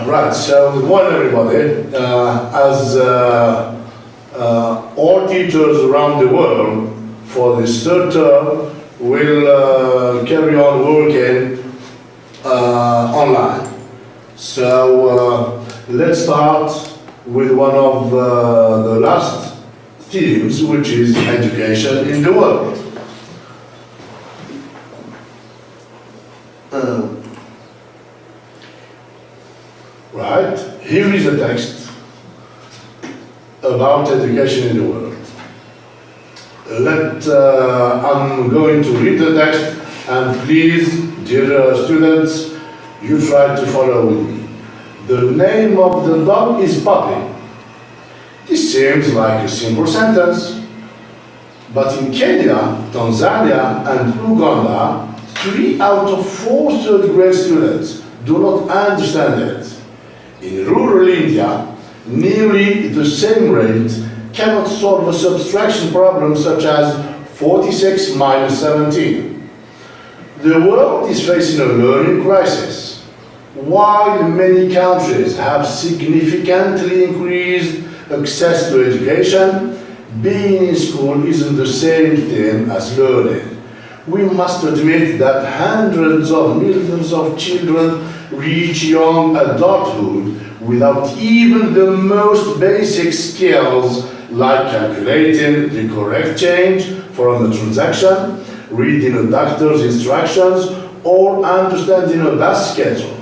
Right, so good morning everybody. As all teachers around the world for this third term will carry on working online. So let's start with one of the last themes, which is education in the world. Right, here is a text about education in the world. I'm going to read the text, and please, dear students, you try to follow with me. The name of the dog is Puppy. This seems like a simple sentence, but in Kenya, Tanzania, and Uganda, 3 out of 4 third grade students do not understand it. In rural India, nearly the same rate cannot solve a subtraction problem such as 46 minus 17. The world is facing a learning crisis. While many countries have significantly increased access to education, being in school isn't the same thing as learning. We must admit that hundreds of millions of children reach young adulthood without even the most basic skills like calculating the correct change from a transaction, reading a doctor's instructions, or understanding a bus schedule,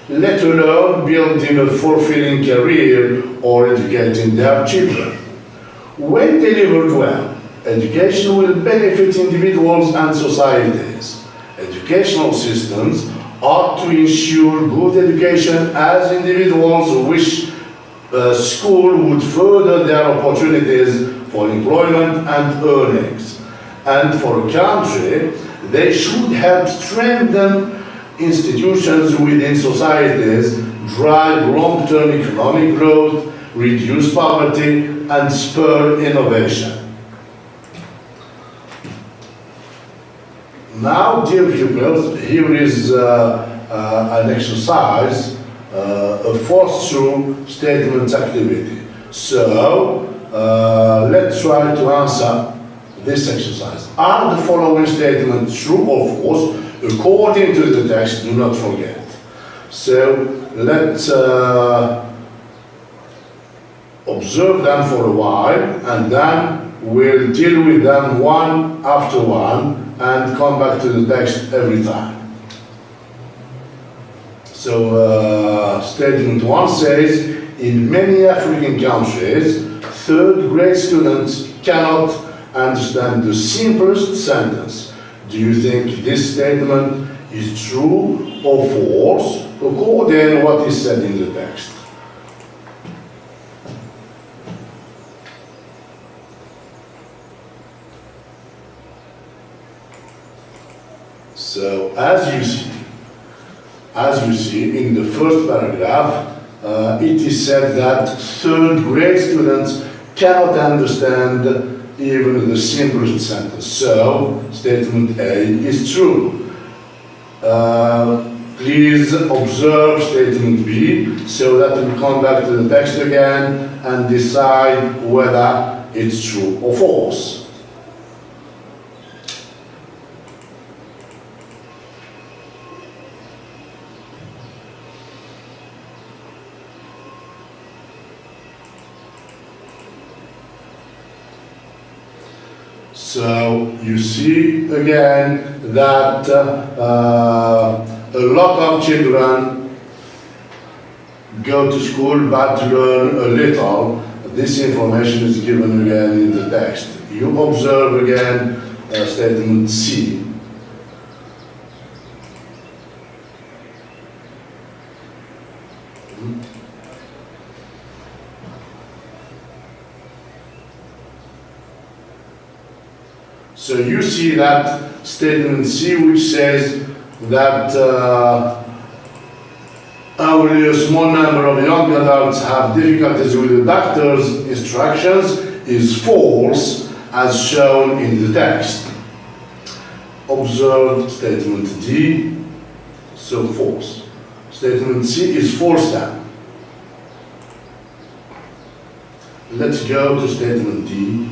let alone building a fulfilling career or educating their children. When delivered well, education will benefit individuals and societies. Educational systems ought to ensure good education as individuals wish school would further their opportunities for employment and earnings. And for a country, they should help strengthen institutions within societies, drive long-term economic growth, reduce poverty, and spur innovation. Now, dear pupils, here is an exercise, a forced-through statement activity. So, let's try to answer this exercise. Are the following statements true or false according to the text? Do not forget. So, let's observe them for a while, and then we'll deal with them one after one and come back to the text every time. So statement 1 says, in many African countries, third grade students cannot understand the simplest sentence. Do you think this statement is true or false according to what is said in the text? So, as you see in the first paragraph, it is said that third grade students cannot understand even the simplest sentence. So, statement A is true. Please observe statement B so that we come back to the text again and decide whether it's true or false. So you see again that a lot of children go to school but learn a little. This information is given again in the text. You observe again statement C. So you see that statement C, which says that a only a small number of young adults have difficulties with the doctor's instructions is false, as shown in the text. Observe statement D, so false. Statement C is false then. Let's go to statement D.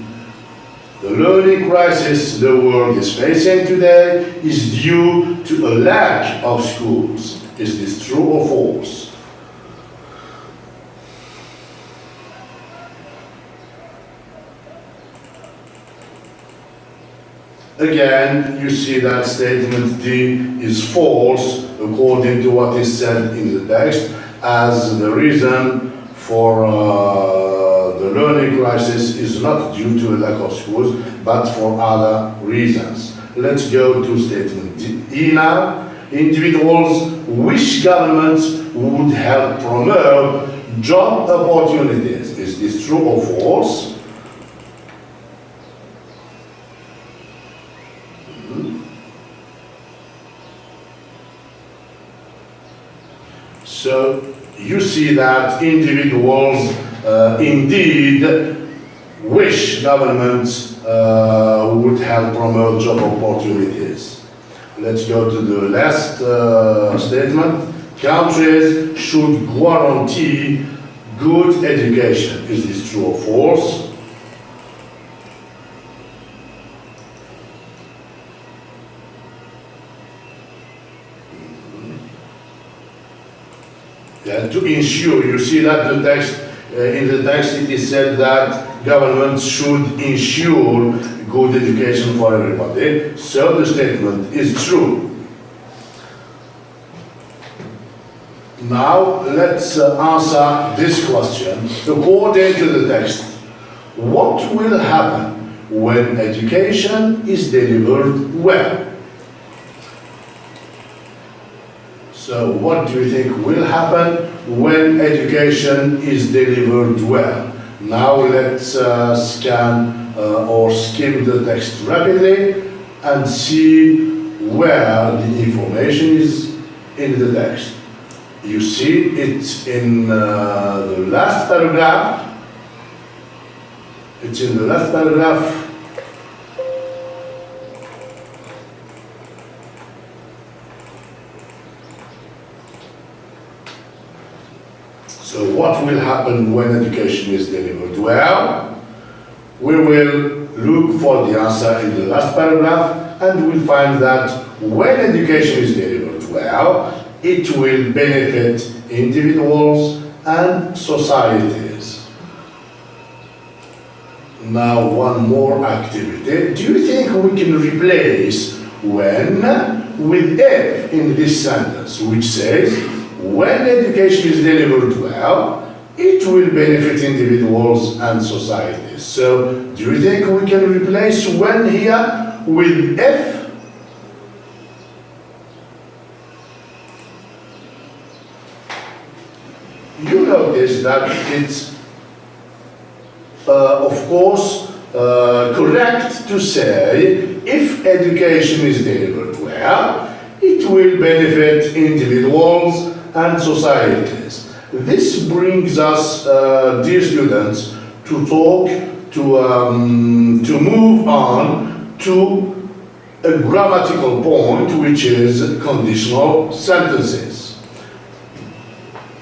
The learning crisis the world is facing today is due to a lack of schools. Is this true or false? Again, you see that statement D is false according to what is said in the text, as the reason for the learning crisis is not due to a lack of schools, but for other reasons. Let's go to statement E now. Individuals wish governments would help promote job opportunities. Is this true or false? So you see that individuals indeed wish governments would help promote job opportunities. Let's go to the last statement. Countries should guarantee good education. Is this true or false? Yeah, to ensure, you see that the text, in the text it is said that governments should ensure good education for everybody. So the statement is true. Now let's answer this question. According to the text, what will happen when education is delivered well? So what do you think will happen when education is delivered well? Now let's scan or skim the text rapidly and see where the information is in the text. You see it's in the last paragraph. It's in the last paragraph. So what will happen when education is delivered well? We will look for the answer in the last paragraph, and we'll find that when education is delivered well, it will benefit individuals and societies. Now one more activity. Do you think we can replace when with if in this sentence, which says, when education is delivered well, it will benefit individuals and societies. So, do you think we can replace when here with if? You notice that it's, of course, correct to say if education is delivered well, it will benefit individuals and societies. This brings us, dear students, to talk, to move on to a grammatical point, which is conditional sentences.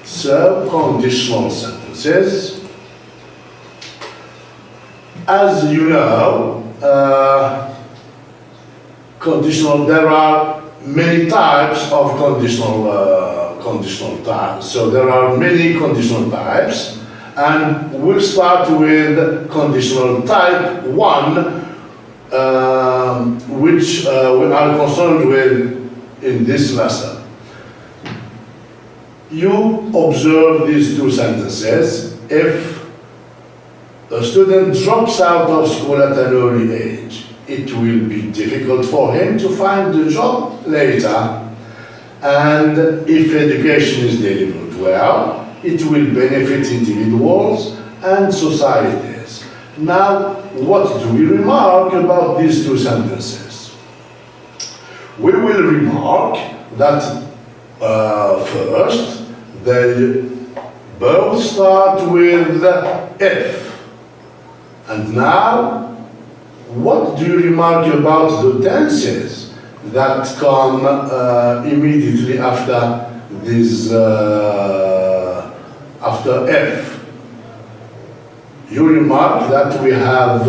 So, conditional sentences. As you know, there are many types of conditional types. So there are many conditional types, and we'll start with conditional type 1, which we are concerned with in this lesson. You observe these two sentences. If a student drops out of school at an early age, it will be difficult for him to find a job later. And if education is delivered well, it will benefit individuals and societies. Now, what do we remark about these two sentences? We will remark that first, They both start with F. And now, what do you remark about the tenses that come immediately after this, after F? You remark that we have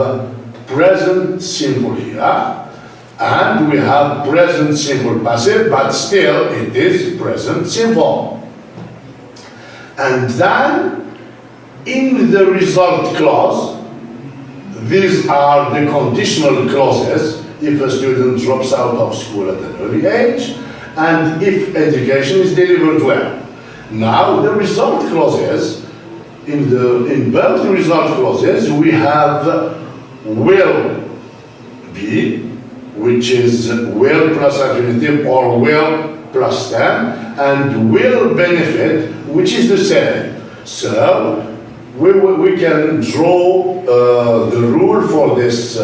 present simple here, and we have present simple passive, but still it is present simple. And then, in the result clause, these are the conditional clauses if a student drops out of school at an early age, and if education is delivered well. Now, the result clauses, in both the result clauses, we have will be, which is will plus infinitive or will plus stem, and will benefit, which is the same. So we can draw the rule for this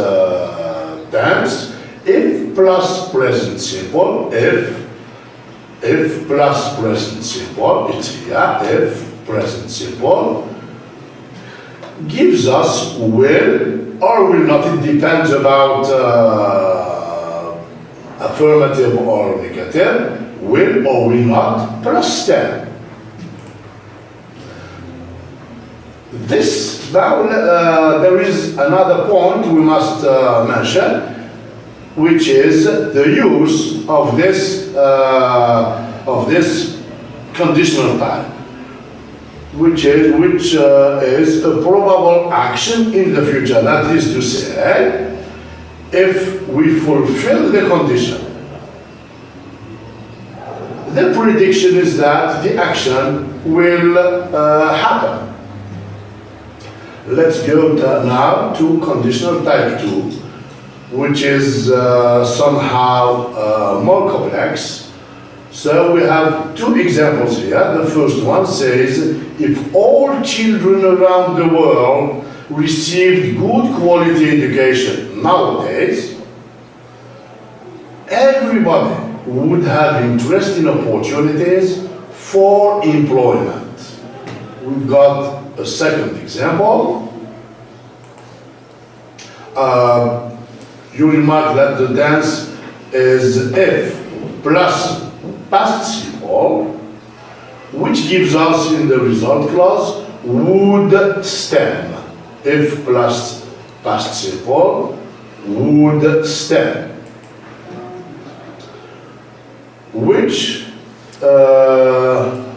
tense. If plus present simple, if plus present simple, it's here, if present simple, gives us will or will not. It depends about affirmative or negative, will or will not, plus stem. This, now there is another point we must mention, which is the use of this conditional type, which is a probable action in the future. That is to say, if we fulfill the condition, the prediction is that the action will happen. Let's go now to conditional type 2, which is somehow more complex. So we have two examples here. The first one says, if all children around the world received good quality education nowadays, everybody would have interest in opportunities for employment. We've got a second example. You remark that the tense is if plus past simple, which gives us in the result clause would stem. If plus past simple, would stem, which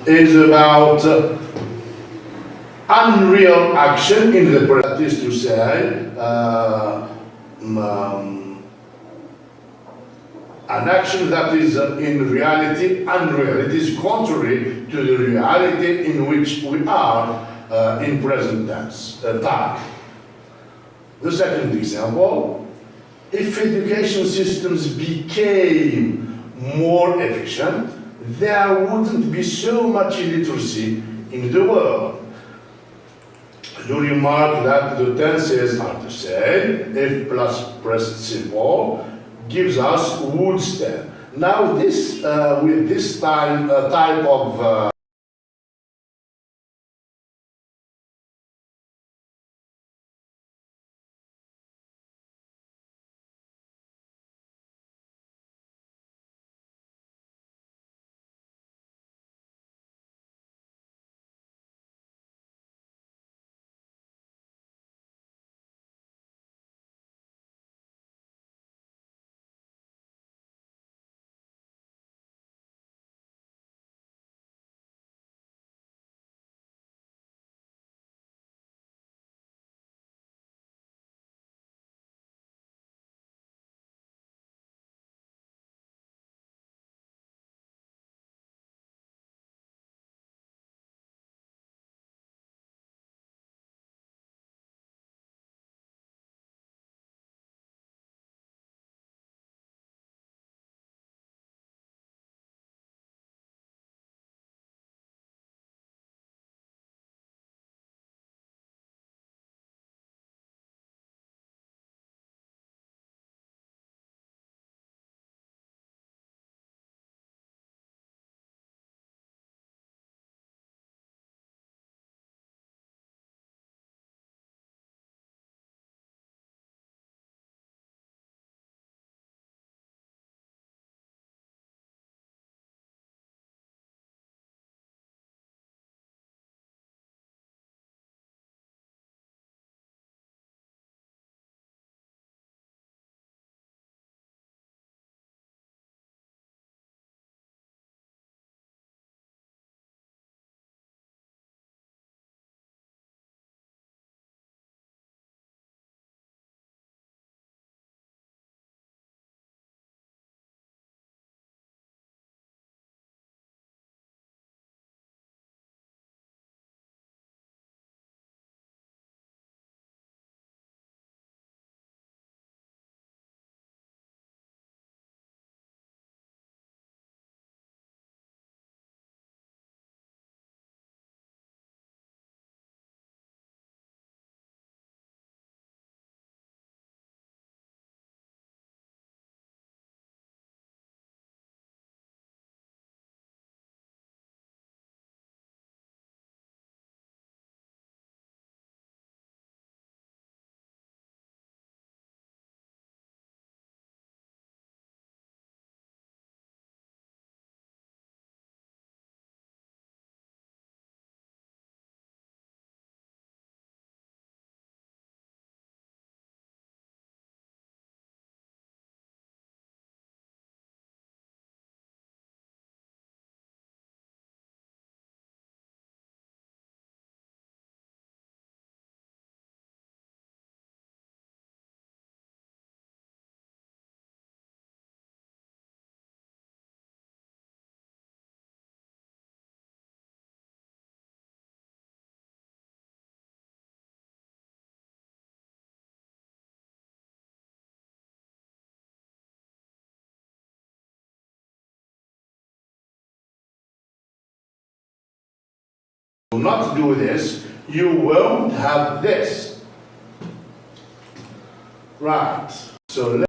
is about unreal action in the present. That is to say, an action that is in reality unreal. It is contrary to the reality in which we are in present tense, time. The second example, if education systems became more efficient, there wouldn't be so much illiteracy in the world. You remark that the tenses are the same. If plus present simple gives us would stem. Now this, with this type of not do this, you won't have this. Right. So